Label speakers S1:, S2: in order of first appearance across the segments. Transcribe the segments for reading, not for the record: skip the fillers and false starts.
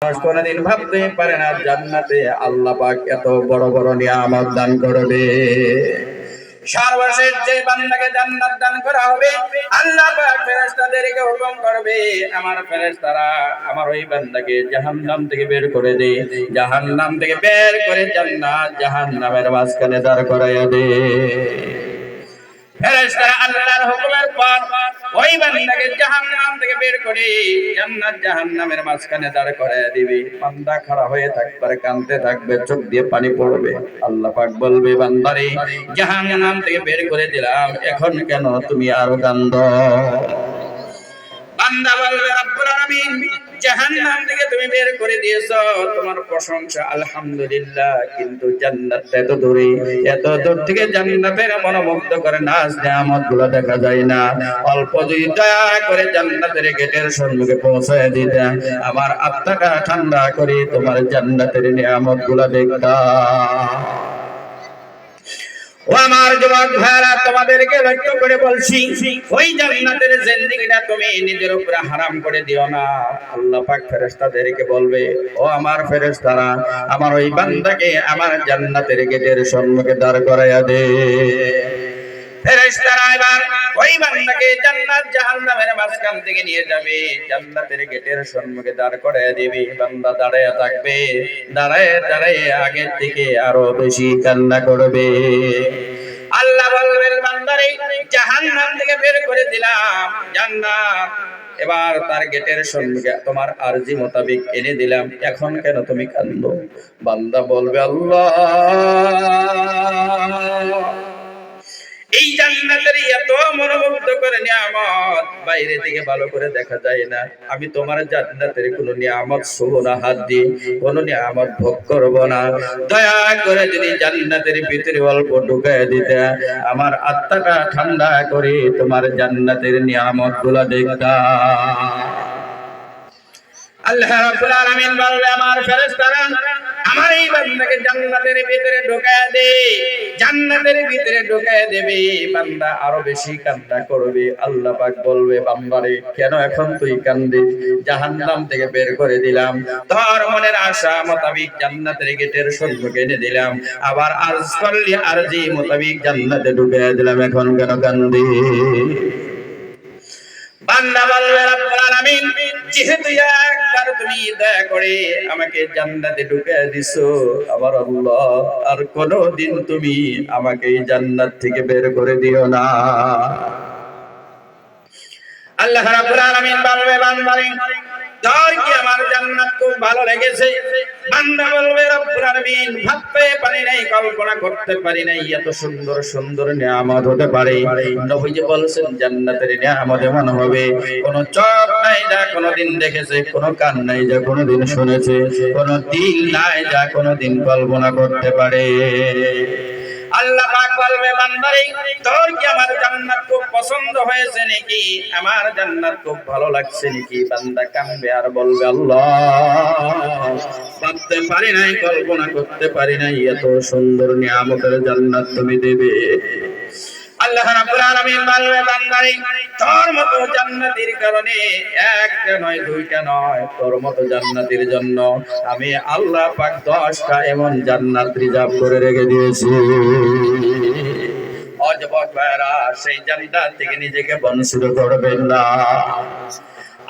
S1: মানুষ কোনদিন ভাবতে পারে না জান্নাতে আল্লাহ পাক এত বড় বড় নিয়ামত দান করবে। সর্বশেষ যে বান্দাকে জান্নাত দান করা হবে, আল্লাহ পাক ফেরেশতাদেরকে হুকুম করবে, আমার ফেরেশতারা আমার ওই বান্দাকে জাহান্নাম থেকে বের করে দে, জাহান্নাম থেকে বের করে জান্নাত জাহান্নামের মাঝখানে দাঁড় করাইয়া দে। ফেরেশতারা আল্লাহর হুকুমের পর ওই বান্দাকে জাহান্নাম থেকে বের করে জান্নাত জাহান্নামের মাঝখানে দাঁড় করাইয়া দিবে। বান্দা খাড়া হয়ে থাকবে, কাঁদতে থাকবে, চোখ দিয়ে পানি পড়বে। আল্লাহ পাক বলবে, বান্দারে জাহান্নাম থেকে বের করে দিলাম, এখন কেন তুমি আরো কাঁদো? বান্দা বলবে, রব্বুল আলামিন জাহান্নাম থেকে তুমি বের করে দিয়েছো, তোমার প্রশংসা আলহামদুলিল্লাহ, কিন্তু জান্নাতটা এত দূরে, এত দূর থেকে জান্নাতের মনোমুগ্ধ করে নাজ নিয়ামতগুলো দেখা যায় না। অল্প যদি দয়া করে জান্নাতের গেটের সম্মুখে পৌঁছায় দিতে, আমার আত্মাটা ঠান্ডা করে তোমার জান্নাতের নিয়ামতগুলো দেখতাম। ও আমার যুবক ভাইরা, তোমাদেরকে লক্ষ্য করে বলছি, ওই জান্নাতের জিন্দেগিটা তুমি নিজের উপরে হারাম করে দিও না। আল্লাহ পাক ফেরেশতাদেরকে বলবে, ও আমার ফেরেশতারা, আমার ওই বান্দাকে আমার জান্নাতের গেটের সম্মুখে দাঁড় করাইয়া দে। ফেরেশতারা এবার ওই বান্দাকে জান্নাত জাহান্নামের মাঝখান থেকে নিয়ে যাবে, জান্নাতের গেটের সম্মুখে দাঁড় করাইয়া দিবে। বান্দা দাঁড়ায়া থাকবে, দাঁড়ায় দাঁড়ায় আগের থেকে আরো বেশি কান্না করবে। আল্লাহ বলবেন, বান্দারে জাহান্নাম থেকে বের করে দিলাম, জান্নাত এবার তার গেটের সম্মুখে তোমার আরজি মোতাবেক এনে দিলাম, এখন কেন তুমি কাঁদো? বান্দা বলবে, আল্লাহ এই জান্নাতের এত মনোমুগ্ধকর নিয়ামত বাইরে থেকে ভালো করে দেখা যায় না। আমি তোমার জান্নাতের কোন নিয়ামত ছুঁবো না, হাত দিয়ে কোন নিয়ামত ভোগ করব না। দয়া করে যদি জান্নাতের ভিতরে অল্প ঢুকায় দিতে, আমার আত্মাটা ঠান্ডা করে তোমার জান্নাতের নিয়ামত গুলা দেখতাম। আল্লাহ রাব্বুল আলামিন বলবে, আমার ফেরেশতারা আমার এই বান্দাকে জান্নাতের ভিতরে ঢোকায় দে, জান্নাতের ভিতরে ঢোকায় দেবে। বান্দা আরো বেশি কান্না করবে। আল্লাহ পাক বলবে, বান্দারে কেন এখন তুই কান্দিস? জাহান্নাম থেকে বের করে দিলাম, তোর মনের আশা মোতাবেক জান্নাতের গেটের সম্মুখে এনে দিলাম, আবার আরজ করলি আরজি মোতাবেক জান্নাতে ঢুকায় দিলাম, এখন কেন কান্দিস? বান্দা বলবে, রব্বুল আলামিন যেহেতু একবার তুমি দয়া করে আমাকে জান্নাতে ঢুকিয়ে দিছো, আমার আল্লাহ আর কোনদিন তুমি আমাকে এই জান্নাত থেকে বের করে দিও না। আল্লাহ রাব্বুল আলামিন বলবে, বান্দারে তোর কি আমার জান্নাত খুব ভালো লেগেছে? বান্দা বলবে, রব্বুল আলামিন ভাবতে পারি নাই, কল্পনা করতে পারি নাই এত সুন্দর সুন্দর নিয়ামত হতে পারে। নবীজি বলেছেন, জান্নাতের নিয়ামত এমন হবে কোন চোখ নাই যা কোনোদিন দেখেছে, কোন কান নাই যা কোনোদিন শুনেছে, কোন দিল নাই যা কোনোদিন কল্পনা করতে পারে। আল্লাহ পাক বলবে, বান্দারে তোর কি আমার জান্নাত খুব পছন্দ হয়েছে নাকি? আমার জান্নাত খুব ভালো লাগছে নাকি? বান্দা কাঁদবে আর বলবে, আল্লাহ ভাবতে পারি নাই, কল্পনা করতে পারি নাই এত সুন্দর নিয়ামতের জান্নাত তুমি দেবে। আল্লাহ রাব্বুল আলামিন বলবে, বান্দারে তোর মতো জান্নাতের কারণে একটা নয়, দুইটা নয়, তোর মতো জান্নাতের জন্য আমি আল্লাহ পাক 10টা এমন জান্নাত রিজার্ভ করে রেখে দিয়েছি। ও যুবক ভাইরা, সেই জান্নাত থেকে নিজেকে বঞ্চিত করবেন না।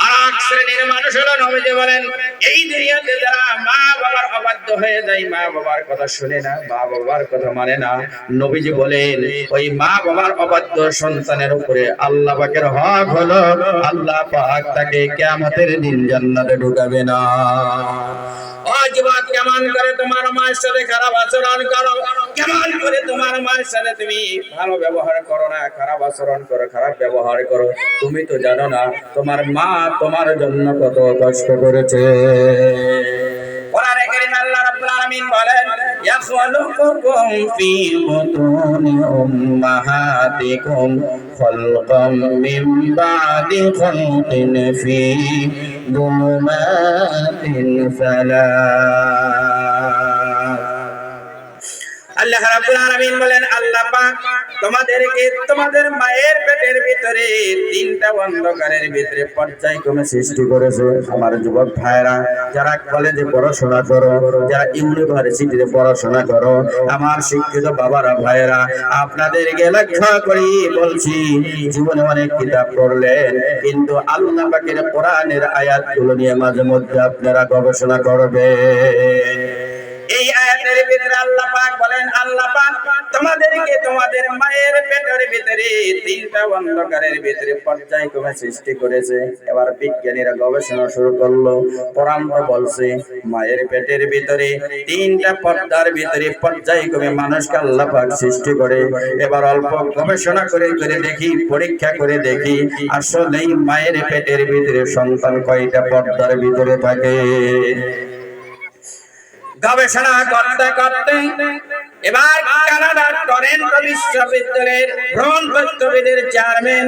S1: আরেক শ্রেণীর মানুষ হলো, নবীজি বলেন, এই দুনিয়াতে যারা মা বাবার অবাধ্য হয়ে যায়, মা বাবার কথা শুনে না, মা বাবার কথা মানে না, নবীজি বলেন ওই মা বাবার অবাধ্য সন্তানের উপরে আল্লাহ পাকের হক হলো, আল্লাহ পাক তাকে কিয়ামতের দিন জান্নাতে ঢুকাবে না। ও যুবক, কেমন করে তোমার মায়ের সাথে খারাপ আচরণ করো, কেমন করে তোমার মায়ের সাথে তুমি ভালো ব্যবহার করো না, খারাপ আচরণ করো, খারাপ ব্যবহার করো। তুমি তো জানো না তোমার মা তোমার জন্য কত কষ্ট করেছে। কোরআনে কারীমে আল্লাহ রাব্বুল আলামিন বলেন, ইয়াখলুকুকুম ফি বুতুনি উম্মাহাতিকুম খালকাম মিন বাদি খালকিন ফি দুলুমাতিন সালাস। আল্লাহ রাব্বুল আলামিন বলেন আল্লাহ পাক তোমাদেরকে তোমাদের মায়ের পেটের ভিতরে তিনটা অন্ধকারের ভিতরে পর্যায়ক্রমে সৃষ্টি করেছে। আমার যুবক ভাইরা যারা কলেজে পড়াশোনা করো, যারা ইউনিভার্সিটিতে পড়াশোনা করো, আমার শিক্ষিত বাবারা ভাইরা আপনাদেরকে লক্ষ্য করি বলছি, জীবনে অনেক কিতাব পড়লেন কিন্তু আল্লাহ পাকের কোরআনের আয়াতগুলো নিয়ে মাঝে মধ্যে আপনারা গবেষণা করবেন। এই আয়াতের ভিতরে আল্লাহ পাক বলেন আল্লাহ পাক তোমাদেরকে তোমাদের মায়ের পেটের ভিতরে তিনটা অন্ধকারের ভিতরে পর্যায়ক্রমে সৃষ্টি করেছে। এবার বিজ্ঞানীরা গবেষণা শুরু করলো, কোরআন বলছে মায়ের পেটের ভিতরে তিনটা পর্দার ভিতরে পর্যায়ক্রমে মানুষকে আল্লাহ পাক সৃষ্টি করে। এবার অল্প গবেষণা করে করে দেখি, পরীক্ষা করে দেখি আসলেই মায়ের পেটের ভিতরে সন্তান কয়টা পর্দার ভিতরে থাকে। গবেষণা করতে করতে এবার কানাডার টরন্টো বিশ্ববিদ্যালয়ের ভ্রূণতত্ত্ববিদের চেয়ারম্যান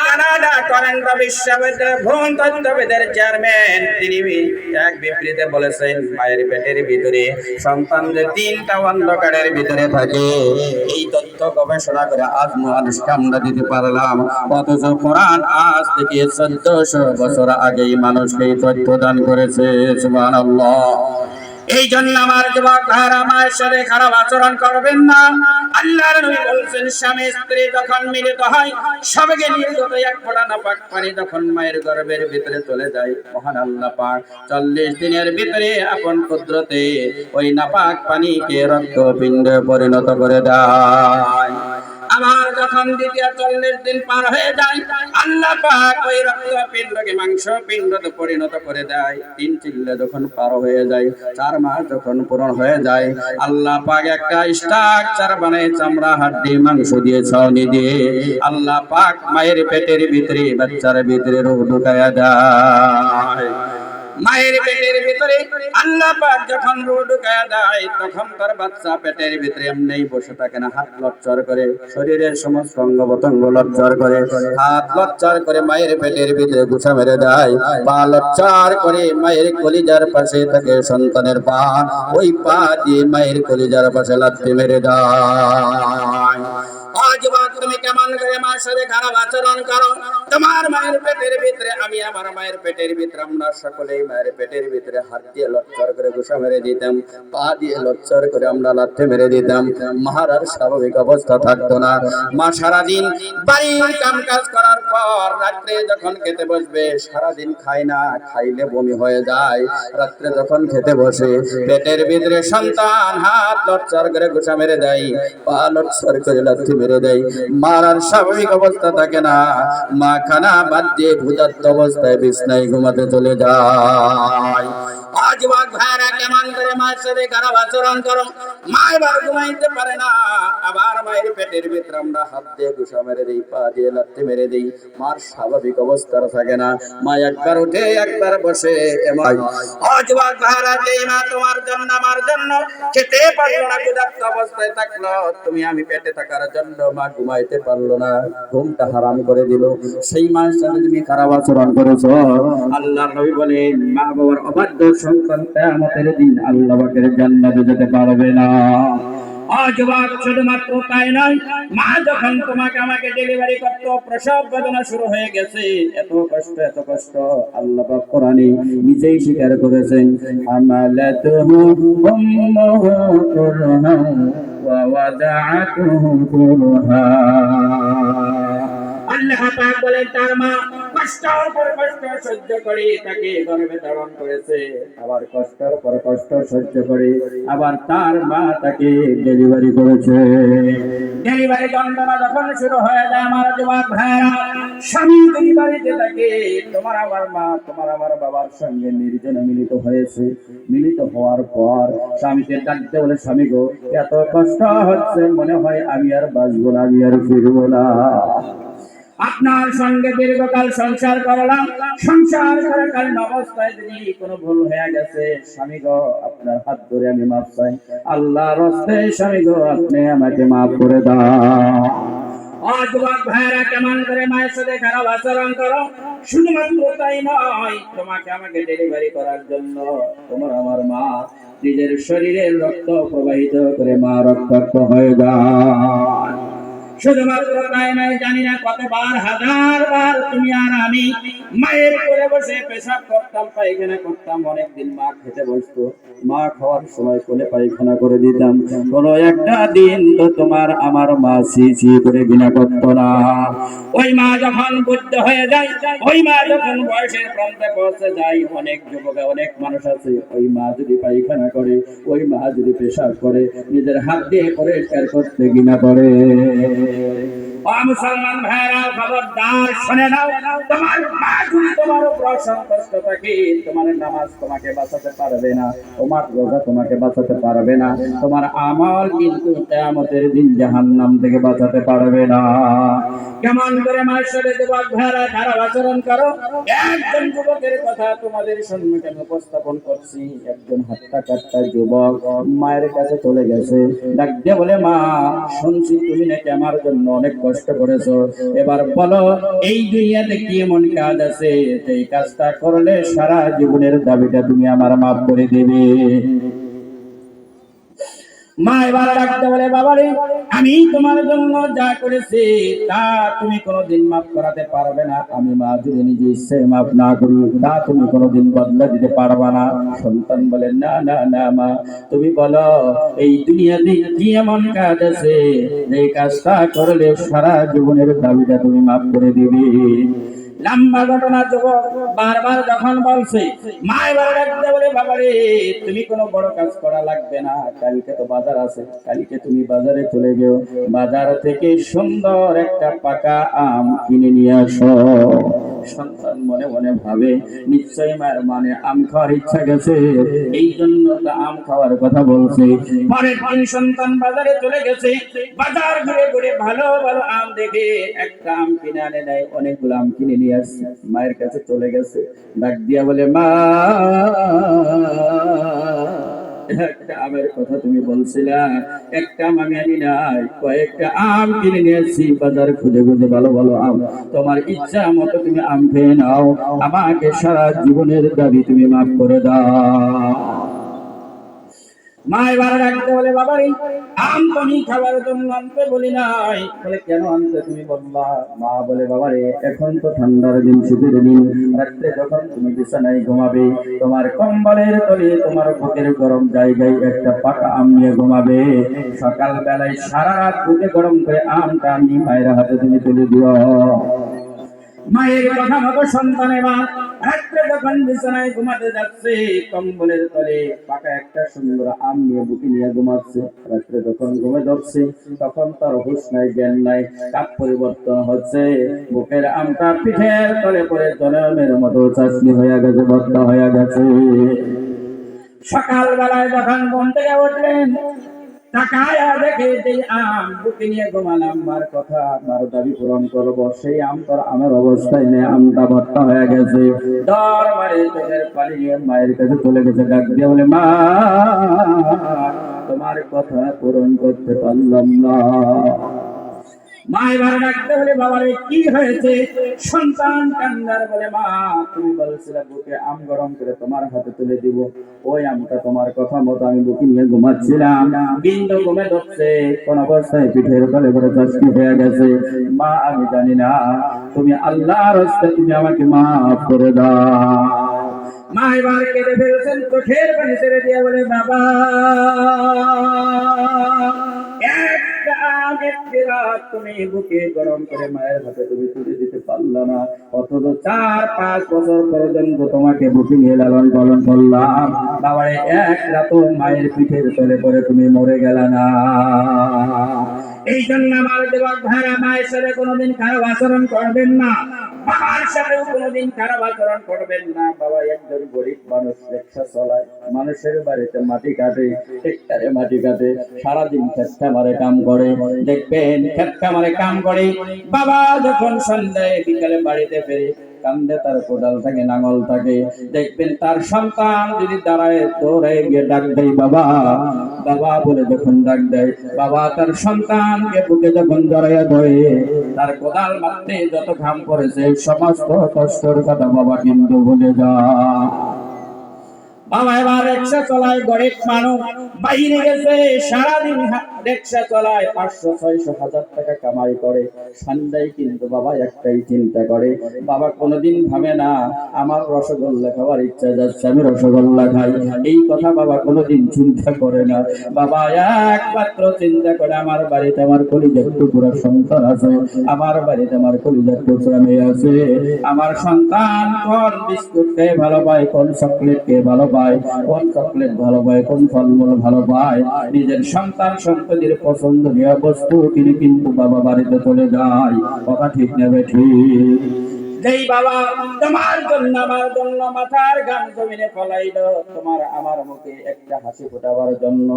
S1: কানাডা টরন্টো বিশ্ববিদ্যালয়ের ভ্রূণতত্ত্ববিদের চেয়ারম্যান তিনি এক বিবৃতিতে বলেছেন মায়ের পেটের ভিতরে সন্তানদের তিনটা অন্ধকারের ভিতরে থাকে। এই তথ্য গবেষণা করে আজ মানুষকে আমরা দিতে পারলাম, অথচ কোরআন আজ থেকে 1400 বছর আগেই মানুষকে এই তথ্য দান করেছে। সুবহানাল্লাহ। এই জন্য আমার যুবক ভাইরা মায়ের সাথে খারাপ আচরণ করবেন না। আল্লাহর নবী বলেছেন স্বামী স্ত্রী যখন মিলিত হয় সবকে নিয়ে যত এক ফোঁটা নাপাক পানি যখন মায়ের গর্ভের ভিতরে চলে যায়, মহান আল্লাহ পাক 40 দিনের ভিতরে আপন কুদরতে ওই নাপাক পানিকে রক্তপিণ্ডে পরিণত করে দেয়। আমার যখন দ্বিতীয় 40 দিন পার হয়ে যায় আল্লাহ পাক ওই রক্তপিণ্ডকে মাংসপিণ্ডতে পরিণত করে দেয়। 3 চিল্লা যখন পার হয়ে যায়, 4 মাস যখন পূরণ হয়ে যায় আল্লাহ পাক একটা স্ট্রাকচার বানায় চামড়া হাড্ডি মাংস দিয়ে ছাউনি দিয়ে আল্লাহ পাক মায়ের পেটের ভিতরে বাচ্চার ভিতরে রূহ ঢুকায়া দেয়। মায়ের পেটের ভিতরে আল্লাহ পাক যখন রূহ ঢুকায়া দেয় তখন তার বাচ্চা পেটের ভিতরে এমনি বসে থাকে না, হাত লড়চড় করে, শরীরের সমস্ত অঙ্গ প্রত্যঙ্গ লড়চড় করে, হাত লড়চড় করে মায়ের পেটের ভিতরে গুছা মেরে দেয়, পা লড়চড় করে মায়ের কলিজার পাশে থাকে সন্তানের পা, ওই পা দিয়ে মায়ের কলিজার পাশে লাথি মেরে দেয়। আজ বাদ তুমি কেমন করে মায়ের সাথে খারাপ আচরণ করো? তোমার মায়ের পেটের ভিতরে আমি আমার মায়ের পেটের ভিতরে আমরা সকলেই মায়ের পেটের ভিতরে হাত দিয়ে লড়চড় করে ঘুষা মেরে দিতাম, পা দিয়ে লড়চড় করে আমরা লাথি মেরে দিতাম। মার আর স্বাভাবিক অবস্থা থাকতো না। মা সারাদিন বাড়ির কাম কাজ করার পর রাত্রে যখন খেতে বসবে সারাদিন খায় না, খাইলে বমি হয়ে যায়। রাত্রে যখন খেতে বসে পেটের ভিতরে সন্তান হাত লড়চড় করে ঘুষা মেরে দেয়, পা লড়চড় করে লাথি মেরে দেয়। মার আর স্বাভাবিক অবস্থা থাকে না, মা খানা বাদ দিয়ে ক্ষুধার্ত অবস্থায় বিছনায় ঘুমাতে চলে যায়। আজ বাদ ভাইরা কেমন করে মায়ের সাথে খারাপ আচরণ করো? মা এবার ঘুমাইতে পারে না, আবার মায়ের পেটের ভিতরে আমরা হাত দিয়ে ঘুষা মেরে দিই, পা দিয়ে লাথি মেরে দিই। মার স্বাভাবিক অবস্থা থাকে না, মা একবার উঠে একবার বসে। আজ বাদ ভাইরা যেই মা তোমার জন্য আমার জন্য খেতে পারলো না, ক্ষুধার্ত অবস্থায় থাকলো, তুমি আমি পেটে থাকার জন্য মা ঘুমাইতে পারলো না, ঘুমটা হারাম করে দিল, সেই মায়ের সাথে তুমি খারাপ আচরণ করেছো। আল্লাহর নবী বলেন মা বাবার অবাধ্য সন্তান কিয়ামতের দিন আল্লাহ পাকের জান্নাতে যেতে পারবে না। আজ বাদ শুধুমাত্র তাই নয়, মা যখন তোমাকে আমাকে ডেলিভারি করতো প্রসব বেদনা শুরু হয়ে গেছে, এত কষ্ট আল্লাহ পাক কোরআনে নিজেই স্বীকার করেছেন, আমালাতুহু উম্মুহু কুরহান ওয়া ওয়াদাআতুহু কুরহা। আল্লাহ পাক বলেন তার মা কষ্টের পর কষ্ট সহ্য করে তাকে গর্ভে ধারণ করেছে, আবার কষ্টের পর কষ্ট সহ্য করে আবার তার মা তাকে ডেলিভারি করেছে। ডেলিভারি যন্ত্রণা যখন শুরু হয়ে যায় আমার যুবক ভাইরা, স্বামী ডেলিভারিতে থাকে, তোমার আমার মা তোমার আমার বাবার সঙ্গে নির্জনে মিলিত হয়েছে। মিলিত হওয়ার পর স্বামীকে ডাকতে বলে, স্বামী গো এত কষ্ট হচ্ছে, মনে হয় আমি আর বাঁচবো না, আমি আর ফিরবো না। আপনার সঙ্গে দীর্ঘকাল সংসার করলাম, সংসার করাকালীন অবস্থায় যদি কোনো ভুল হয়ে গেছে, স্বামী গো আপনার হাত ধরে আমি মাফ চাই, আল্লাহর রাস্তায় স্বামী গো আপনি আমাকে মাফ করে দাও। আজ যুবক ভাইরা কেমন করে মায়ের সাথে খারাপ আচরণ করো? শুধুমাত্র তাই নয়, তোমাকে আমাকে ডেলিভারি করার জন্য তোমার আমার মা নিজের শরীরের রক্ত প্রবাহিত করে মা রক্তাক্ত হয়ে যায়। শুধুমাত্র তাই নয়, জানি না কতবার হাজার বার তুমি আর আমি মায়ের কোলে বসে পেশাব করতাম, পায়খানা করতাম। অনেকদিন মা খেতে বসতো, মা খাওয়ার সময় কোলে পায়খানা করে দিতাম। কোনো একটা দিন তো তোমার আমার মা ছি করে ঘৃণা করতো না। ওই মা যখন বুদ্ধ হয়ে যায়, ওই মা যখন বয়সের প্রান্তে পৌঁছে যায়, অনেক যুবক অনেক মানুষ আছে, ওই মা যদি পায়খানা করে, ওই মা যদি পেশাব করে, নিজের হাত দিয়ে পরিষ্কার করতে ঘৃণা করে। মুসলমান ভাইরা খবরদার শুনে নাও, তোমার মা যদি তোমার উপর সন্তুষ্ট থাকে, তোমার নামাজ তোমাকে বাঁচাতে পারবে না, তোমার রোজা তোমাকে বাঁচাতে পারবে না, তোমার আমল কিন্তু কিয়ামতের দিন জাহান্নাম থেকে বাঁচাতে পারবে না। কেমন করে মায়ের সাথে যুবক ভাইরা খারাপ আচরণ করো। একজন যুবকের কথা তোমাদের সম্মুখে উপস্থাপন করছি। একজন হাত্তা কাট্টা যুবক মায়ের কাছে চলে গেছে, ডাক দিয়ে বলে, মা শুনছি তুমি নাকি আমার জন্য অনেক কষ্ট করেছো, এবার বলো এই দুনিয়াতে কি এমন কাজ আছে এই কাজটা করলে সারা জীবনের দাবিটা তুমি আমার মাফ করে দেবে। মা এবার ডাকতে বলে, বাবারে আমি তোমার জন্য যা করেছি তা তুমি কোনোদিন মাফ করাতে পারবে না। আমি মা যদি নিজে ইচ্ছে মাফ না করি, তা তুমি কোনোদিন বদলা দিতে পারবা না। সন্তান বলে, না না না মা, তুমি বলো এই দুনিয়াতে কি এমন কাজ আছে এই কাজটা করলে সারা জীবনের দাবিটা তুমি মাফ করে দিবে। লম্বা ঘটনা যুবক বারবার যখন বলছে, মা এবার ডাকতে বলে, বাবারে তুমি কোনো বড় কাজ করা লাগবে না, কালকে তো বাজার আছে, কালকে তুমি বাজারে চলে যাও, বাজার থেকে সুন্দর একটা পাকা আম কিনে নিয়ে আসো। সন্তান মনে মনে ভাবে, নিশ্চয়ই মায়ের মানে আম খাওয়ার ইচ্ছা গেছে, এই জন্য তো আম খাওয়ার কথা বলছে। পরের দিন সন্তান বাজারে চলে গেছে, বাজার ঘুরে ঘুরে ভালো ভালো আম দেখে একটা আম কিনে আনে নাই, অনেকগুলো আম কিনে নিয়ে আসছে। মায়ের কাছে চলে গেছে, ডাক দিয়া বলে, মা একটা আমের কথা তুমি বলছিলা, একটা আম আমি আনি নাই, কয়েকটা আম কিনে নিয়েছি বাজার খুঁজে খুঁজে ভালো ভালো আম, তোমার ইচ্ছা মতো তুমি আম খেয়ে নাও, আমাকে সারা জীবনের দাবি তুমি মাফ করে দাও। মা এবার ডাকতে বলে, বাবারে আম তুমি খাবার জন্য আনতে বলি নাই, বলে কেন আনতে তুমি বলবা? মা বলে, বাবারে এখন তো ঠান্ডার দিন, শীতের দিন, রাত্রে যখন তুমি বিছানায় ঘুমাবে, তোমার কম্বলের তলে তোমার বুকের গরম জায়গায় একটা পাকা আম নিয়ে ঘুমাবে, সকাল বেলায় সারা রাত বুকে গরম করে আমটা আমি মায়ের হাতে তুমি তুলে দিও। মায়ের কথা মতো সন্তানের মা রাত্রে যখন বিছানায় ঘুমাতে যাচ্ছে, কম্বলের তলে পাকা একটা সুন্দর আম নিয়ে বুকে নিয়ে ঘুমাচ্ছে। রাত্রে যখন ঘুমে ধরছে, তখন তার হুঁশ নাই, জ্ঞান নাই, কাপ পরিবর্তন হচ্ছে, বুকের আমটা পিঠের তলে পড়ে জনমের মতো চাষনি হয়ে গেছে, ভর্তা হয়ে গেছে। সকাল বেলায় যখন ঘুম থেকে উঠলেন, তাকায়া দেখে যে আম বুকে নিয়ে ঘুমালাম, মার কথা মার দাবি পূরণ করবো, সেই আম তোর আমার অবস্থায় নেই, আমটা ভর্তা হয়ে গেছে। দর মারে চোখের পানি নিয়ে মায়ের কাছে চলে গেছে, ডাক দিয়ে বলে, মা তোমার কথা পূরণ করতে পারলাম না। মা এবার ডাকতে বলে, বাবারে কি হয়েছে? সন্তান কান্দার বলে, মা তুমি বলছিলে বুকে আম গরম করে তোমার হাতে তুলে দিব, ওই আমটা তোমার কথা মতো আমি বুকে নিয়ে ঘুমাচ্ছিলাম, বিন্দু ঘুমে ধরছে, কোন অবস্থায় পিঠের তলে করে চাষনি হয়ে গেছে। মা আমি জানি না, তুমি আল্লাহর রাস্তায় তুমি আমাকে মাফ করে দাও। মা এবার কেঁদে ফেলছেন, চোখের পানি ছেড়ে দিয়ে বলে, বাবা তুমি বুকে গরম করে মায়ের হাতে তুমি তুলে দিতে পারলা না, অথচ 4-5 বছর পর্যন্ত তোমাকে বুকে নিয়ে লালন পালন করলাম, বাবারে এক রাত মায়ের পিঠের তলে পরে তুমি মরে গেল না। এই জন্য আমার যুবক ভাইরা মায়ের সাথে কোনোদিন খারাপ আচরণ করবেন না, বাবার সাথেও কোনোদিন খারাপ আচরণ করবেন না। বাবা একজন গরিব মানুষ, রিকশা চালায়, মানুষের বাড়িতে মাটি কাটে, ট্রাক্টরে মাটি কাটে, সারাদিন ক্ষেত খামারে কাম করে। দেখবেন ক্ষেত খামারে কাম করে বাবা যখন সন্ধ্যায় বিকালে বাড়িতে ফেরে, কান্দে তার কোদাল থাকে নাঙল থাকে দেখবেন তার সন্তান যদি দাঁড়ায় দৌড়ায় গিয়ে ডাক দেয় বাবা বাবা বলে যখন ডাক দেয় বাবা তার সন্তানকে বুকে যখন জড়াইয়া ধরে তার কোদাল মারতে যত ঘাম পড়েছে সমস্ত কষ্টের কথা বাবা কিন্তু ভুলে যায়। বাবা এবার রিক্সা চলায় গরিব মানুষ বাইরে গেছে সারাদিন রিক্সা চলায় 500-600 টাকা কামাই করে সন্ধ্যায় কিন্তু বাবা একটাই চিন্তা করে বাবা কোনোদিন ভাবে না আমার রসগোল্লা খাওয়ার ইচ্ছা যাচ্ছে আমি রসগোল্লা খাই এই কথা বাবা কোনোদিন চিন্তা করে না বাবা একমাত্র চিন্তা করে আমার বাড়িতে আমার কলিজার টুকরা সন্তান আছে আমার বাড়িতে আমার কলিজার টুকরা মেয়ে আছে আমার সন্তান কোন বিস্কুট খেয়ে ভালো পায় কোন চকলেট খেয়ে ভালো কোন চকলেট ভালো পায় কোন ফলমূল ভালো পায় নিজের সন্তান সন্ততির পছন্দনীয় বস্তু কিনে কিন্তু বাবা বাড়িতে চলে যায় কথা ঠিক নেবে ঠিক যেই বাবা তোমার জন্য আমার জন্য মাথার ঘাম জমিনে ফলাইলো তোমার আমার মুখে একটা হাসি ফোটাবার জন্য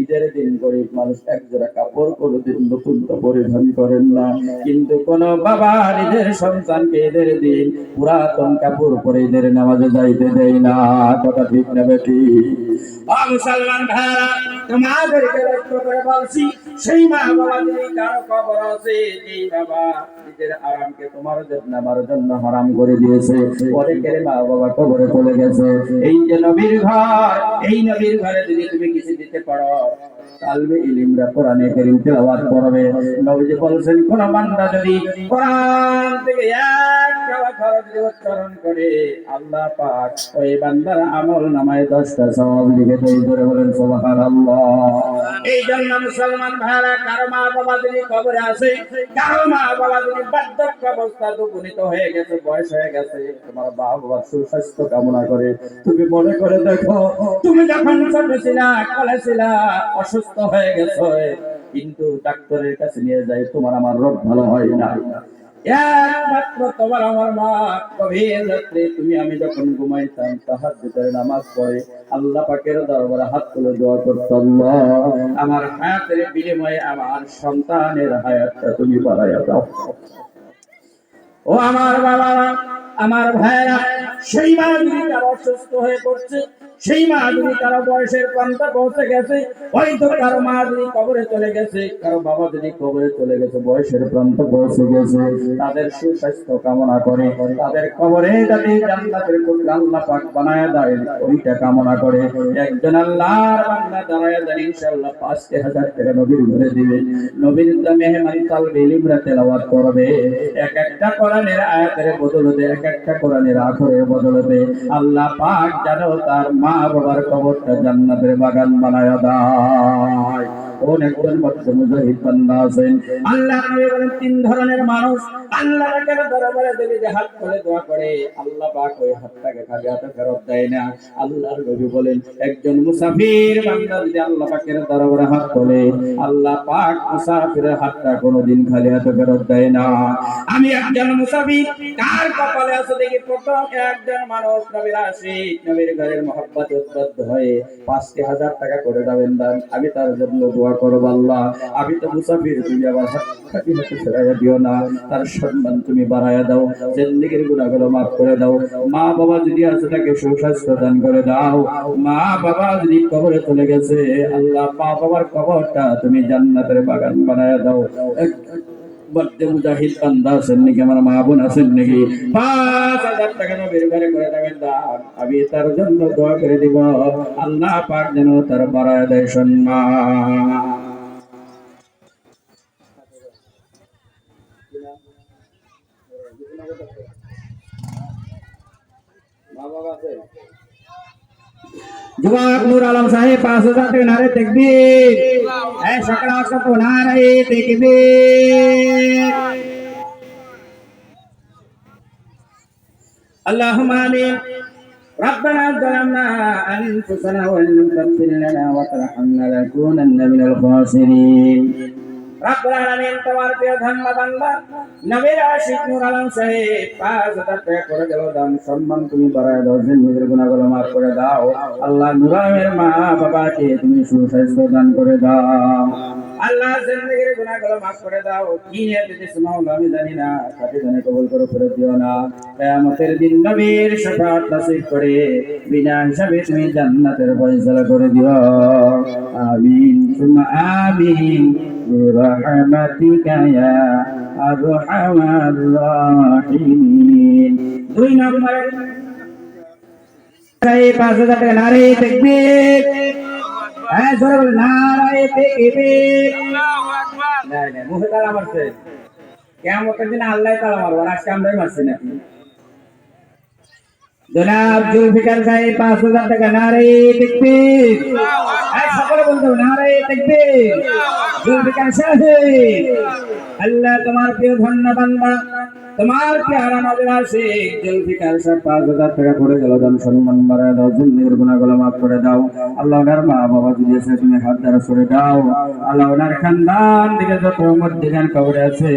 S1: ঈদের দিন গরিব মানুষ একজোড়া কাপড় কোনোদিন নতুন পরিধান করেন না কিন্তু কোন বাবা নিজের সন্তানকে ঈদের দিন পুরাতন কাপড় পরে ঈদের নামাজে যাইতে দেয় না কথা ঠিক নেবে ঠিক মুসলমান ভাইরা তোমাদেরকে লক্ষ্য করে বলছি সেই মা বাবা যদি কারো খবর আছে যেই বাবা নিজের আরামকে তোমার জন্য আমার জন্য হারাম করে দিয়েছে অনেকের মা বাবা কবরে চলে গেছে এই যে নবীর ঘর এই নবীর ঘরে যদি তুমি কিছু দিতে পারো তালবে ইলমরা কোরআনে কারীম তেলাওয়াত করবে নবীজি বলেছেন কোন বান্দা যদি কোরআন থেকে এক কালা খরচ উচ্চারণ করে আল্লাহ পাক ওই বান্দার আমল নামায় 10টা সওয়াব লিখে দেয় ধরে বলেন সুবহানাল্লাহ এই জন্য মুসলমান ভাইরা কারো মা বাবা যদি কবরে আছে কারো মা বাবা যদি বার্ধক্য অবস্থায় উপনীত হয়ে গেছে বয়স হয়ে গেছে তোমার মা বাবার সুস্বাস্থ্য কামনা করে তুমি মনে করে দেখো তুমি যখন ছোট ছিলা কলে ছিলা অসুস্থ হয়ে গেছো কিন্তু ডাক্তারের কাছে নিয়ে যাই তোমার আমার রোগ ভালো হয় না একমাত্র তোমার আমার মা গভীর রাত্রে তুমি আমি যখন ঘুমাইতাম তাহাজ্জুদের নামাজ পড়ে আল্লাহ পাকের দরবারে হাত তুলে দোয়া করত আল্লাহ আমার হায়াতের বিনিময়ে আমার সন্তানের হায়াতটা তুমি বাড়াইয়া দাও ও আমার বাবা আমার ভাইরা সেই মা যদি অসুস্থ হয়ে পড়ছে সেই মা যদি কারো বয়সের প্রান্তে পৌঁছে গেছে হয়তো কারো মা যদি কবরে চলে গেছে কারো বাবা যদি কবরে চলে গেছে বয়সের প্রান্তে পৌঁছে গেছে তাদের সুস্বাস্থ্য কামনা করে তাদের কবরে যাতে জান্নাতের টুকরা আল্লাহ পাক বানায়া দেয় ওইটা কামনা করে একজন আল্লাহর বান্দা দাঁড়ায়া দেন ইনশাআল্লাহ 5000 টাকা নবীর ঘরে দিবে নবীর মেহমান তালবে ইলমরা তেলাওয়াত করবে এক একটা কোরআনের আয়াতের বদলে এক একটা কোরআনের আখরের বদলে আল্লাহ পাক জানো তার মা বাবার কবরটা জান্নাতের বাগান বানায়া দেয় অনেকজন মুজাহিদ বান্দা আছেন আল্লাহ নবী বলেন তিন ধরনের মানুষ আল্লাহর দরবারে দিলে যে হাত তুলে দোয়া করে আল্লাহ পাক ওই হাতটাকে খালি হাতে ফেরত দেয় না আল্লাহর নবী বলেন একজন মুসাফির বান্দা যদি আল্লাহ পাকের দরবারে হাত তোলে আল্লাহ পাক মুসাফিরের হাতটা কোনোদিন খালি হাতে ফেরত দেয় না আমি একজন মুসাফির কার কপালে আছে দেখি প্রথম একজন মানুষ নবীর আশিক নবীর ঘরের মহব্বত উদ্বুদ্ধ হয়ে 5000 টাকা করে দেবেন দান আমি তার জন্য দোয়া করব আল্লাহ আমি তো মুসাফির তুমি আবার খালি হাতে ফেরাইয়া দিও না তার সম্মান তুমি বাড়াইয়া দাও জিন্দেগীর গুনাহগুলো মাফ করে দাও মা বাবা যদি আছে তাকে সুস্বাস্থ্য দান করে দাও মা বাবা যদি কবরে চলে গেছে আল্লাহ মা বাবার কবরটা তুমি জান্নাতের বাগান বানাইয়া দাও বড় মুজাহিদ বান্দা আছেন নাকি আমার মা বোন আছেন নাকি 5000 টাকা নবীর ঘরে করে দেবেন দান আমি তার জন্য দোয়া করে দিব আল্লাহ পাক যেন তার বাড়ায় দেয় সম্মান जवाब नूर आलम साहेब 5000 के नारे तकबीर ऐ शकरा सब नारे तकबीर اللهم آمين ربنا ظلمنا أنفسنا وإن لم تغفر لنا وترحمنا لنكونن من الخاسرين رب العالمين তোমার প্রিয় ধন্য বান্দা নবীর আশিক নূর আলম সাহেব 5000 টাকা করে দিল দাম সম্মান তুমি বাড়ায় দাও জিন্দেগীর গুনাহগুলো মাফ করে দাও আল্লাহ নূর আলমের মা বাবাকে তুমি সুস্বাস্থ্য দান করে দাও আল্লাহ জিন্দেগির গুনাহগুলো maaf করে দাও। কি নিয়ে দিতেছো মাওলা আমি জানি না, সাথে জানে কবুল করে ফেরত দিও না। কিয়ামতের দিন নবীর শাফাআত নসিব করে বিনা হিসাবে তুমি জান্নাতের ফয়সালা করে দিও। আমিন সুম্মা আমিন বিরহমাতিকা ইয়া আরহামার রাহিমিন। 2 নম্বরে 5,000 টাকা নারে তাকবীর। হ্যাঁ জোরে বলে নারে তাকবীর। আল্লাহু আকবার। না না মুখে তালা মারছে, কিয়ামতের দিন আল্লাহ তালা মারবে, আজকে আমরাই মারছি নাকি? জনাব জুলফিকার সাহেব 5,000 টাকা নারে তাকবীর। হ্যাঁ সকলে বলতে হবে নারে তাকবীর। জুলফিকার সাহেব আল্লাহ তোমার প্রিয় ধন্য বান্দা তোমার প্যারা নবীর আশিক জুলফিকার সাহেব 5,000 টাকা করে গেল, দান সম্মান বাড়ায় দাও, জিন্দেগির গুনাহগুলো maaf করে দাও। আল্লাহ ওনার মা বাবা যদি আছে তুমি হাত দ্বারা সরে দাও। আল্লাহ ওনার খানদান দিকে যত মধ্যখান কবরে আছে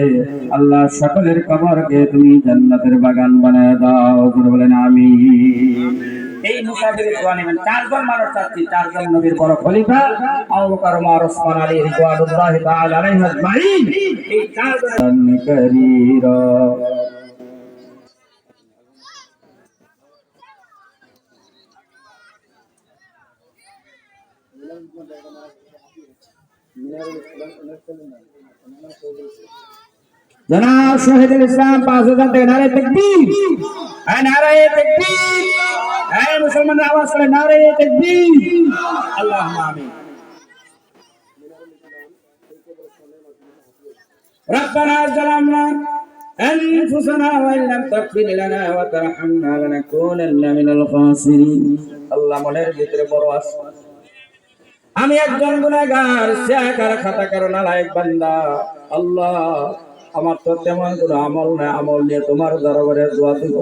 S1: আল্লাহ সকলের কবরকে তুমি জান্নাতের বাগান বানায় দাও। বলেন আমিন। এই মুসাফিরের দোয়া নেবেন। 4 জন মানুষ চাচ্ছি, 4 জন নবীর বড় খলিফা আবু বকর ওমর ওসমান আলী রিদওয়ানুল্লাহি তাআলা আলাইহিম আজমাইন। এই 4 জন করিরা জনাব শহীদুল ইসলাম 5,000 টাকা নারে তাকবীর। হ্যাঁ নারে তাকবীর। হ্যাঁ মুসলমানরা আওয়াজ করে নারে তাকবীর। আল্লাহুম্মা আমিন। ربنا ظلمنا أنفسنا وإن لم تغفر لنا وترحمنا لنكونن من الخاسرين। আল্লাহ মনের ভিতরে বড় আশা, আমি একজন গুনাহগার, সিয়াকার খাতাকার নালায়েক বান্দা। আল্লাহ আমার তো তেমন কোনো আমল না, আমল নিয়ে তোমার দরবারে দোয়া দিব।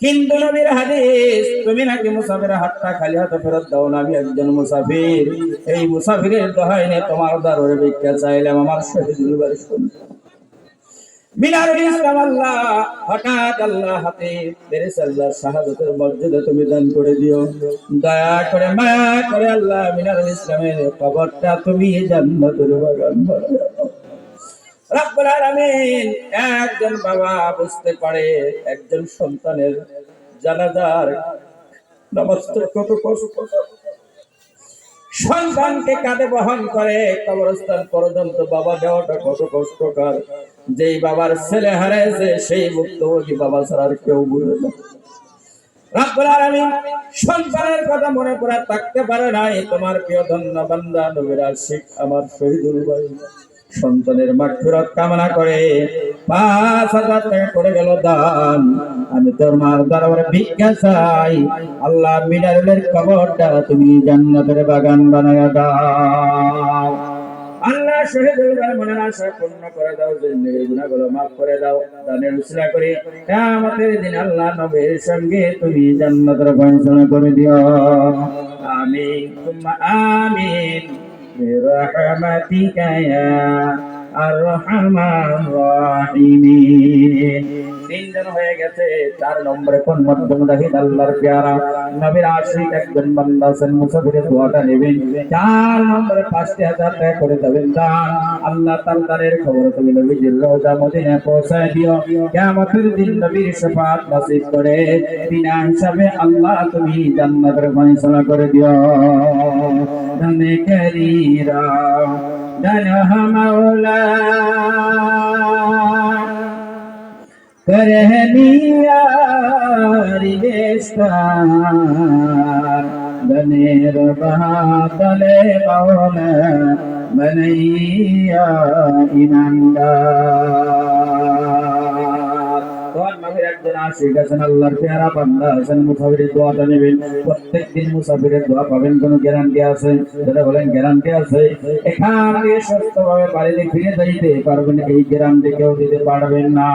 S1: কিন্তু নবীর হাদিস তুমি নাকি মুসাফিরের হাতটা খালি হাতে ফেরত দাও না। আমি একজন মুসাফির, এই মুসাফিরের দোহাই নিয়ে তোমার দরবারে ভিক্ষা চাইলাম। আমার শহীদুল বাড়ি শুনতে মিনারুল ইসলাম আল্লাহ হঠাৎ আল্লাহ হাতে পেরেছে, আল্লাহ শাহাদাতের মর্যাদা তুমি দান করে দিও। দয়া করে মায়া করে আল্লাহ মিনারুল ইসলামের কবরটা তুমি জান্নাতের বাগান বানাও। রব্বুল আলামিন। একজন বাবা বুঝতে পারে একজন সন্তানের জানাজার নামাজটা কত কষ্ট, সন্তানকে কাঁধে বহন করে কবরস্থান পর্যন্ত বাবা দেওয়াটা কত কষ্টকর। যেই বাবার ছেলে হারিয়েছে সেই ভুক্তভোগী বাবা ছাড়া আর কেউ বুঝে না। রব্বুল আলামিন সন্তানের কথা মনে করে থাকতে পারে নাই। তোমার প্রিয় ধন্য বান্দা নবীর আশিক আমার শহীদুল ভাই সন্তানের মাগফিরাত কামনা করে 5,000 টাকা করে গেল দান। আমি তোমার দরবারে ভিক্ষা চাই, আল্লাহ মিনারের কবরটা তুমি জান্নাতের বাগান বানায়া দাও। আল্লাহ শহীদুল ভাই মনের আশা পূর্ণ করে দাও, জিন্দেগির গুনাহগুলো maaf করে দাও। দানের উসিলা করে কিয়ামতের দিন আল্লাহ নবীর সঙ্গে তুমি জান্নাতের ফয়সালা করে দিও। আমিন সুম্মা আমিন বিরহমাতিকা ইয়া আরহামার রাহিমিন। 3 জন হয়ে গেছে। 4 নম্বরে কোন মুজাহিদ আল্লাহর প্যারা নবীর আশিক একজন বান্দা আছেন, মুসাফিরের দোয়াটা নেবেন। 4 নম্বরে 5,000 টাকা করে দেবেন দান। আল্লাহ তার দানের খবর তুমি নবীজির রওজা মদিনায় পৌঁছায় দিও। কিয়ামতের দিন নবীর শাফাআত নসিব করে বিনা হিসাবে আল্লাহ তুমি জান্নাতের ফয়সালা করে দিও। দানে করিরা দানহ মাওলা করহনিয়ারি বেস্তার বনের বাদলে মাওলা বনাইয়া ইমানদার। তোমার নবীর একজন আশিক আছেন, আল্লাহর প্যারা বান্দা আছেন, মুসাফিরের দোয়াটা নেবেন। প্রত্যেকদিন মুসাফিরের দোয়া পাবেন, কোনো গ্যারান্টি আছে? যেটা বলেন গ্যারান্টি আছে। এখান থেকে সুস্থভাবে বাড়িতে ফিরে যাইতে পারবেন, এই গ্যারান্টি কেউ দিতে পারবেন না।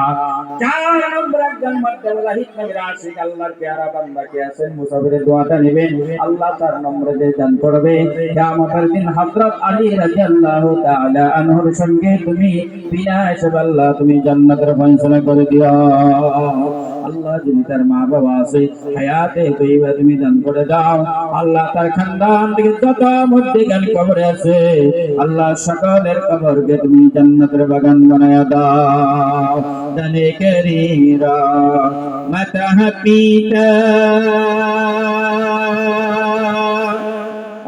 S1: 4 নম্বর একজন মুজাহিদ নবীর আশিক আল্লাহর প্যারা বান্দা কে আছেন, মুসাফিরের দোয়াটা নেবেন। আল্লাহ 4 নম্বরে যে দান করবে কিয়ামতের দিন হযরত আলী রাদিয়াল্লাহু তাআলা আনহুর সঙ্গে তুমি বিনা হিসাবে আল্লাহ তুমি জান্নাতের ফয়সালা করে দিও। আল্লাহ যদি তার মা বাবা আছে হায়াতে তৈবা তুমি দান করে দাও আল্লাহ তার খানদান থেকে যত মধ্যিখান কবরে আছে আল্লাহ সকলের কবরকে তুমি জান্নাতের বাগান বানায়া দাও জানে করিরা মাতাহ পিতা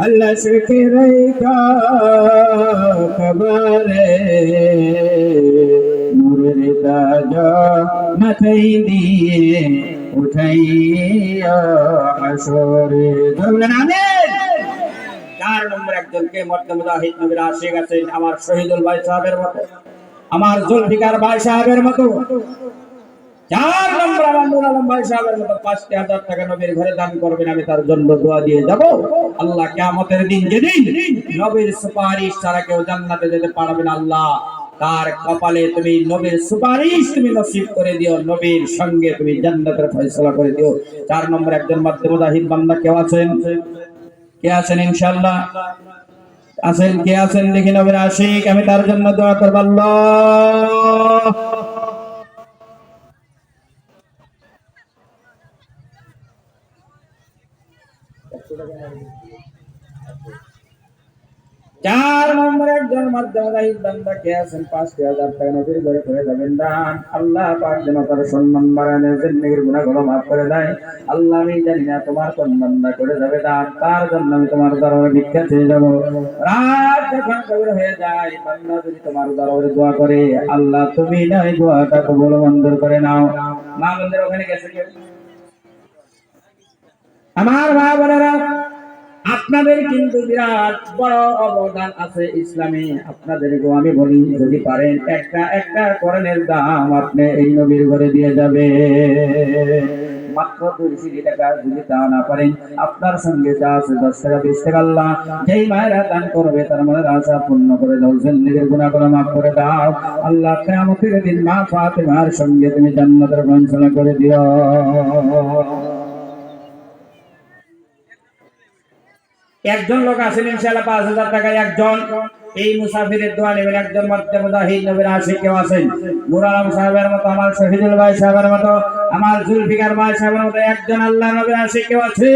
S1: আল্লাহ শেখে রেখা কবরে নূরের তাজা মাথায় দিয়ে উঠাইয়া হাসরে বলেন আমিন। 4 নম্বর একজনকে মুজাহিদ নবীর আশিক আছেন আমার শহীদুল ভাই সাহেবের মতো, আমার জুলফিকার ভাই সাহেবের মতো। 4 নম্বর আমার নুর আলম ভাই সাহেবের মতো 5000 টাকা নবীর ঘরে দান করবেন, আমি তার জন্য দোয়া দিয়ে যাব। আল্লাহ কিয়ামতের দিন যেদিন নবীর সুপারিশ ছাড়া কেউ জান্নাতে যেতে পারবে না, আল্লাহ তার কপালে তুমি নবীর সুপারিশ তুমি নসিব করে দিও, নবীর সঙ্গে তুমি জান্নাতের ফয়সালা করে দিও। 4 নম্বর একজন মুজাহিদ বান্দা কেউ আছেন? কে আছেন? ইনশাআল্লাহ আছেন। কে আছেন দেখি নবীর আশিক? আমি তার জন্য দোয়া করব। আল্লাহ চার নম্বর একজন মুজাহিদ বান্দা কে আছেন? 5000 টাকা নবীর ঘরে করে যাবেন দান। আল্লাহ পাক যেন তার সম্মান বাড়ায় দেয়, জিন্দেগীর গুনাহগুলো মাফ করে দেয়। আল্লাহ আমি জানি না তোমার কোন বান্দা করে যাবে দান, তার জন্য আমি তোমার দরবারে ভিক্ষা চেয়ে যাব। রাত যখন কবর হয়ে যায় বান্দা যদি তোমার দরবারে দোয়া করে আল্লাহ তুমি না এই দোয়াটা কবুল মঞ্জুর করে নাও। মা বন্ধুরা ওখানে গেছে কেউ? আমার মা বোনেরা আপনাদের কিন্তু বিরাট বড় অবদান আছে ইসলামে। আপনাদেরকেও আমি বলি যদি পারেন একটা কোরআনের দাম আপনি এই নবীর ঘরে দিয়ে যাবে। মাত্র 200 টাকা যদি তা না পারেন আপনার সঙ্গে যা আছে 10 টাকা 20 টাকা আল্লাহ যেই মায়েরা দান করবে তার মনের আশা পূর্ণ করে দাও, জিন্দেগীর গুনাহগুলো মাফ করে দাও। আল্লাহ কিয়ামতের দিন মা ফাতেমার সঙ্গে তুমি জান্নাতের ফয়সালা করে দিও। একজন লোক আছেন ইনশাআল্লাহ 5000 টাকা একজন এই মুসাফিরের দোয়া নেবেন। একজন মুজাহিদ নবীর আশিক কেউ আছেন? নুর আলম সাহেবের মতো, আমার শহীদুল ভাই সাহেবের মতো, আমার জুলফিকার ভাই সাহেবের মতো একজন আল্লাহ নবীর আশিক কেউ আছে?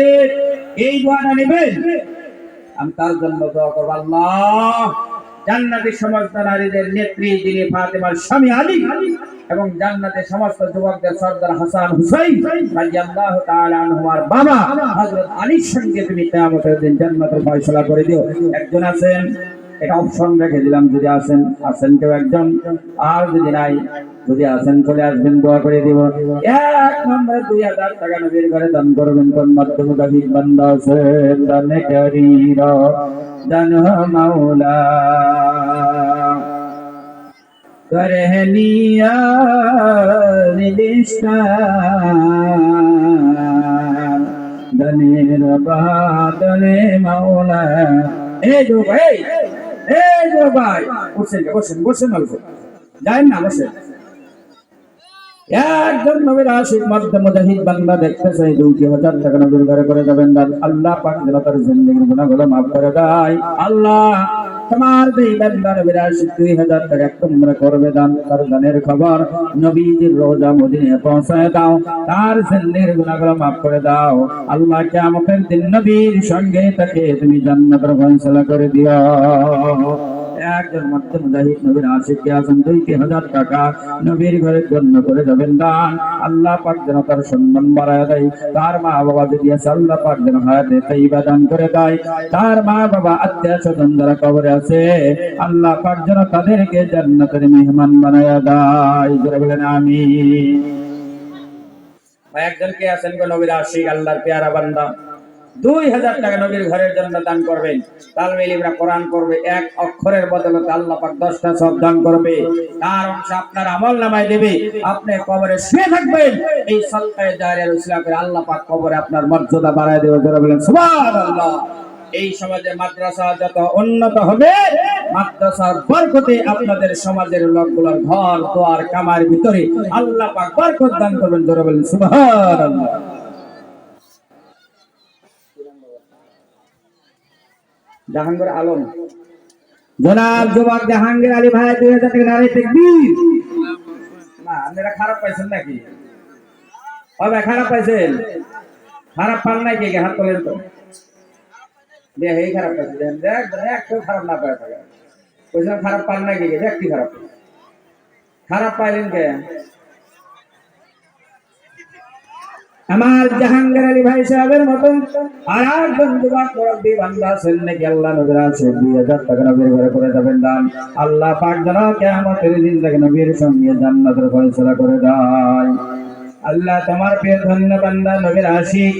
S1: এই দোয়াটা নেবেন, আমি তার জন্য দোয়া করব। আল্লাহ জান্নাতি সমস্ত নারীদের নেত্রী যিনি ফাতেমার স্বামী আলী এবং জান্নাতের সমস্ত যুবকদের সর্দার হাসান হুসাইন রাদিয়াল্লাহু তাআলা আনহুর বাবা হযরত আলীর সঙ্গে তুমি কিয়ামতের দিন জান্নাতের ফয়সালা করে দিও। একজন আছেন? এটা অপশন রেখে দিলাম, যদি আছেন কেউ একজন, আর যদি নাই যদি আছেন চলে আসবেন, দোয়া করে দিব। 1 নম্বরে 2000 টাকা নবীর ঘরে দান করবেন। কোন মুজাহিদ বান্দা আছেন? দান করিরা দান মাওলা করহনিয়া নিলিশান দনের বাদলে মাওলা। এই যো ভাই বসেন অল্প যাই না, বসেন। একজন নবীর আশিক মুজাহিদ বান্দা দেখতেছে 2000 টাকা নবীর ঘরে করে যাবেন দান। আল্লাহ পাক যেন তার জিন্দেগীর গুনাহগুলো মাফ করে দেয়। আল্লাহ তোমার এই বান্দা নবীর আশিক 2000 টাকা তোমরা করবে দান, তার দানের খবর নবীজির রওজা মদিনায় পৌঁছায় দাও, তার জিন্দেগীর গুনাহগুলো মাফ করে দাও। আল্লাহ কিয়ামতের দিন নবীর সঙ্গে তাকে তুমি জান্নাতের ফয়সালা করে দিও। একজন মুজাহিদ নবীর আশিক কে আছেন? 2000 টাকা নবীর ঘরের জন্য করে যাবেন দান। আল্লাহ পাক যেন তার সম্মান বাড়ায় দেয়, তার মা বাবা যদি আছে আল্লাহ পাক যেন হায়াতে তাইয়্যিবা দান করে দেয়, তার মা বাবা আত্মীয় স্বজন যারা কবরে আছে আল্লাহ পাক যেন তাদেরকে জান্নাতের মেহমান বানায়া দেয়। জোরে বলেন আমিন। একজন কে আছেন গো নবীর আশিক আল্লাহর পেয়ারা বান্দা? 2000 টাকা নবীর ঘরের জন্য দান করবেন। তালবে ইলমরা কোরআন করবে, 1 অক্ষরের বদলে আল্লাহ পাক 10টা সব দান করবে, তার অংশ আপনার আমলনামায় দেবে। আপনি কবরে শুয়ে থাকবেন, এই সদকায়ে জারিয়ার উসিলা করে আল্লাহ পাক কবরে আপনার মর্যাদা বাড়ায় দেবে। জোরে বলেন সুবহানাল্লাহ। এই সমাজে মাদ্রাসা যত উন্নত হবে মাদ্রাসার বরকতে আপনাদের সমাজের লোকগুলোর ঘর দুয়ার কামার ভিতরে আল্লাহ পাক বরকত দান করবেন। জোরে বলেন সুবহানাল্লাহ। জাহাঙ্গীর আলম জনাব যুবক জাহাঙ্গীর আলী ভাই 2000 টাকা নারে তাকবীর। না আপনারা খারাপ পাইছেন নাকি? হবে খারাপ পাইছেন? খারাপ পান নাই কে হাত তোলেন তো দেখ এই খারাপ পাইছে দেখ একটু খারাপ না পায় থাকে বলছিলাম খারাপ পান নাই কে দেখ কি খারাপ খারাপ পাইলেন কে? আমার জাহাঙ্গীর আলী ভাই সাহেবের মতো আর একজন যুবক মুরব্বী বান্দা আছেন নাকি আল্লাহ নবীর আছে 2000 টাকা নবীর ঘরে করে যাবেন দান আল্লাহ পাক যেন কিয়ামতের দিন থেকে নবীর সঙ্গে জান্নাতের ফয়সালা করে দেয়। আল্লাহ তোমার প্রিয় ধন্য বান্দা নবীর আশিক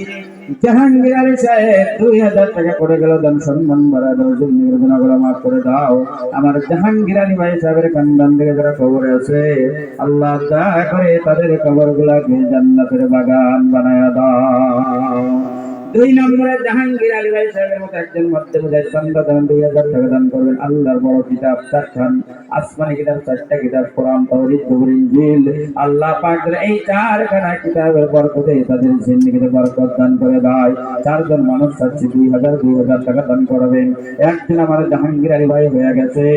S1: জাহাঙ্গীর আলী সাহেব 2000 টাকা করে গেল দান সম্মান বাড়ায় দাও জিন্দেগির গুনাহগুলো মাফ করে দাও। আমার জাহাঙ্গীর আলী ভাই সাহেবের খানদান থেকে যারা কবরে আছে আল্লাহ দয়া করে তাদের কবরগুলোকে জান্নাতের বাগান বানায়া দাও। 2 নম্বরে জাহাঙ্গীর আলী ভাই সাহেবের মতো একজন মধ্যম বান্দা দান 2000 টাকা দান করবেন আল্লাহর বড় কিতাব 4খান আসমানি কিতাব 4টা কিতাব কোরআন তাওরীত জবুর ইনজিল আল্লাহ পাক এই 4খানা কিতাবের বরকতে তাদের জিন্দেগিতে বরকত দান করে দেয়। 4 জন মানুষ চাচ্ছি 2000 টাকা দান করবেন। একজন আমার জাহাঙ্গীর আলী ভাই হয়ে গেছে।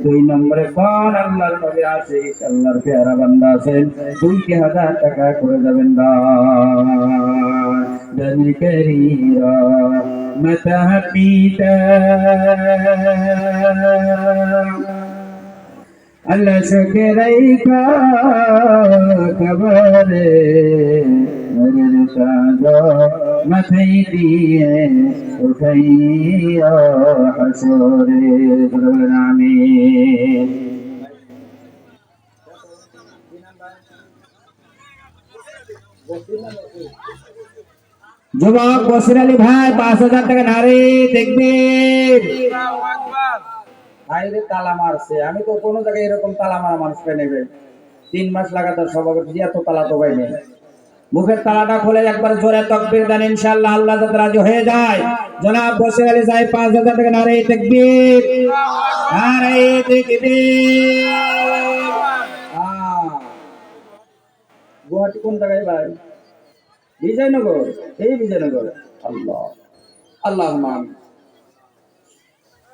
S1: 2 নম্বরে কোন আল্লাহর নবী আছে আল্লাহর পেয়ারা বান্দা আছেন 2000 টাকা করে যাবেন দান করিরা মতা পিতা আল্লাহ শুকরাই কা কবরে মেরে সাজো মাথায় দিয়ে উঠাইয়া হাসরে বলুন আমিন। যুবক বসির আলী ভাই 5000 টাকা নারে দেখবেন ভাইরে তালা মারছে আমি তো কোনো জায়গায় এরকম তালা মারা মানুষ পেয়ে নেবে 3 মাস লাগাতার সভাপতি এত তালা তো পাই নেই মুখের তালাটা খুলে একবার জোরে তাকবীর দেন ইনশাআল্লাহ আল্লাহ যাতে রাজি হয়ে যায়। জনাব বসির আলী সাহেব 5000 টাকা নারে তাকবীর নারে তাকবীর। গুয়াহাটি কোন জায়গায় ভাই? বিজয়নগর এই বিজয়নগর আল্লাহ আল্লাহুম্মা আমিন।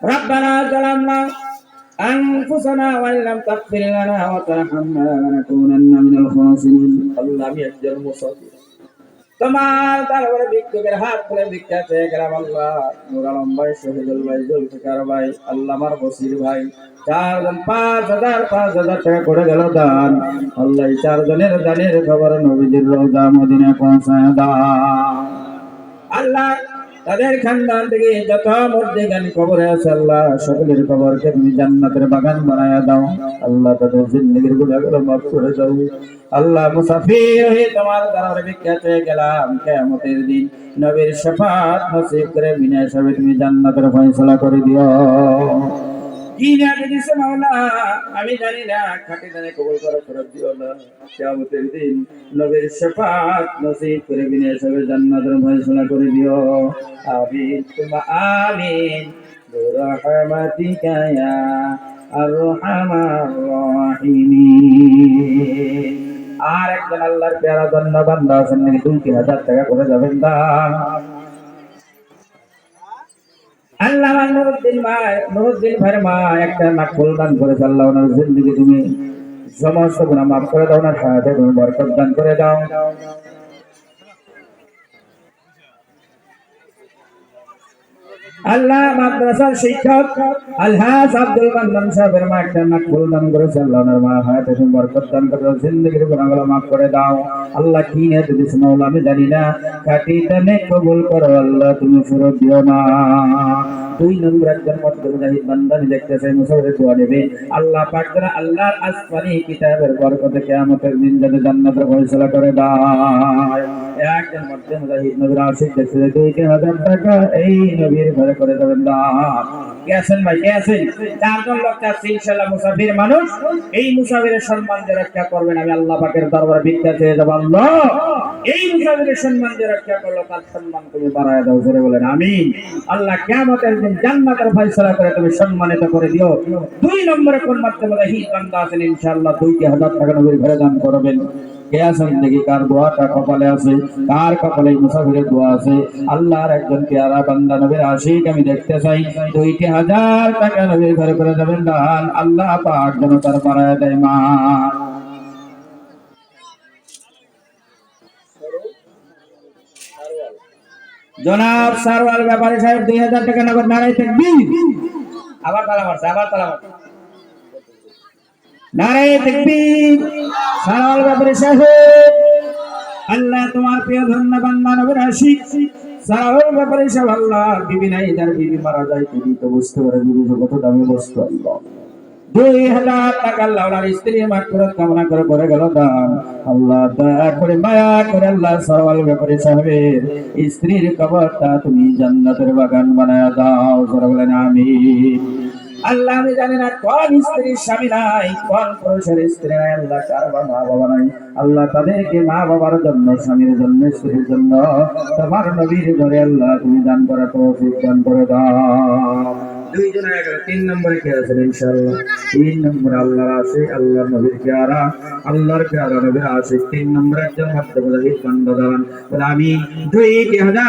S1: ربنا ظلمنا أنفسنا وإن لم تغفر لنا وترحمنا لنكونن من الخاسرين আল্লাহ আমি একজন মুসাফির তোমার দরবারে ভিক্ষুকের হাত ধরে ভিক্ষা চেয়ে গেলাম আল্লাহ নূর আলম ভাই শহীদুল ভাই জুলফিকার ভাই আল্লাহ আমার বসির ভাই 4 জন 5000 টাকা করে গেল দান আল্লাহ 4 জনের দানের খবর নবীজির রওজা মদিনায় পৌঁছায় দাও আল্লাহ তাদের খানদান থেকে যত মধ্যে গান কবরে আছে আল্লাহ সকলের কবরকে তুমি জান্নাতের বাগান বানায়া দাও আল্লাহ তাদের জিন্দেগির গুনাহগুলো মাফ করে দাও আল্লাহ মুসাফির হয়ে তোমার দরবারে ভিক্ষা চেয়ে গেলাম কিয়ামতের দিন নবীর শাফাত নসিব করে বিনা হিসাবে তুমি জান্নাতের ফয়সালা করে দিও। কি না দিছে মাওলা আমি জানি না খাঁটি জানে কবুল করে ফেরত দিও না কিয়ামতের দিন নবীর শাফাত নসিব করে বিনা হিসাবে জান্নাতের ফয়সালা করে দিও আমিন তুমা আমিন বিরহমাতিকা ইয়া আরহামার রাহিমিন। আর একজন আল্লাহর পেয়ারা বান্দা বান্দা আছেন নাকি 2000 টাকা করে যাবেন দান আল্লাহ নুরুদ্দিন ভাইয়ের মা একটা নাকফুল দান করেছে আল্লাহ ওনার জিন্দেগি তুমি সমস্ত গুনাহ মাফ করে দাও না সাথে তুমি বরকত দান করে দাও। আল্লাহ মাদ্রাসার শিক্ষক আলহাজ আব্দুল মান্নান সাহেবের মা একটা নাকফুল দান করেছে আল্লাহ ওনার মা হায়াতে তুমি বরকত দান করে দাও জিন্দেগির গুনাহগুলো মাফ করে দাও আল্লাহ কি নিয়ে দিয়েছ মাওলা আমি জানি না খাঁটি দানে কবুল করো আল্লাহ তুমি ফেরত দিও না। 2 নম্বর একজন মধ্যম জাহিদ বান্দা দেখতেছে মুসাফির দোয়া নেবে আল্লাহ পাক যারা আল্লাহর আসমানি কিতাবের বরকতে কিয়ামতের দিন যাতে জান্নাতের ফয়সালা করে দেয়। একজন মধ্যম জাহিদ নবীর আশিক দেখতে 2000 টাকা এই নবীর ঘরে করে দেবেন দান। কে আছেন ভাই কে আছেন? 4 জন লোক আছে ইনশাআল্লাহ মুসাফির মানুষ এই মুসাফিরের সম্মান যে রক্ষা করবেন আমি আল্লাহ পাকের দরবারে ভিক্ষা চেয়ে যাব আল্লাহ এই মুসাফিরের সম্মান যে রক্ষা করলো তার সম্মান তুমি বাড়ায় দাও জোরে বলেন আমিন। আল্লাহ কিয়ামতের দিন জান্নাতের ফয়সালা করে তুমি সম্মানিত করে দিও। 2 নম্বরে কোন মধ্যম জাহিদ বান্দা আছেন ইনশাআল্লাহ 2000 টাকা নবীর ঘরে দান করবেন। কে আছেন দেখি কার দোয়াটা কপালে আছে কার কপালে মুসাফিরের দোয়া আছে আল্লাহর একজন পেয়ারা বান্দা নবীর আশিক আমি দেখতে চাই 2000 টাকা নবীর ঘরে করে যাবেন দান আল্লাহ পাক যেন তার বাড়ায় দেয় মা জনাব সারওয়াল ব্যাপারী সাহেব 2000 টাকা নগদ। নারায়ে তাকবীর। আবার তালা মারছে, আবার তালা মারছে। নারায়ে তাকবীর। সারওয়াল ব্যাপারী সাহেব, আল্লাহ তোমার প্রিয় ধন্য বান্দা নবীর আশিক সারওয়াল ব্যাপারী সাহেব, আল্লাহ বিবি নাই, যার বিবি মারা যায় তিনি তো বুঝতে পারে বিবি কত দামি বস্তু। আল্লাহ 2000 টাকা আল্লাহ ওনার স্ত্রীর মাগফিরাত কামনা করে করে গেল দান। আল্লাহ দয়া করে মায়া করে আল্লাহ সারওয়াল ব্যাপারী সাহেবের স্ত্রীর কবরটা তুমি জান্নাতের বাগান বানায়া দাও। জোরে বলেন আমিন। আল্লাহ আমি জানি না কোন স্ত্রীর স্বামী নাই, কোন পুরুষের স্ত্রী নাই, আল্লাহ কার মা বাবা নাই, আল্লাহ তাদেরকে মা বাবার জন্য, স্বামীর জন্য, স্ত্রীর জন্য তোমার নবীর ঘরে আল্লাহ তুমি দান করা তৌফিক দান করে দাও। দুইজনে গেল। 3 নম্বরে কে আছেন ইনশাআল্লাহ? 3 নম্বরে আল্লাহর আছে, আল্লাহর নবীর পেয়ারা, আল্লাহর পেয়ারা নবীর আছে। 3 নম্বরে একজন মধ্যে বলে আমি 2000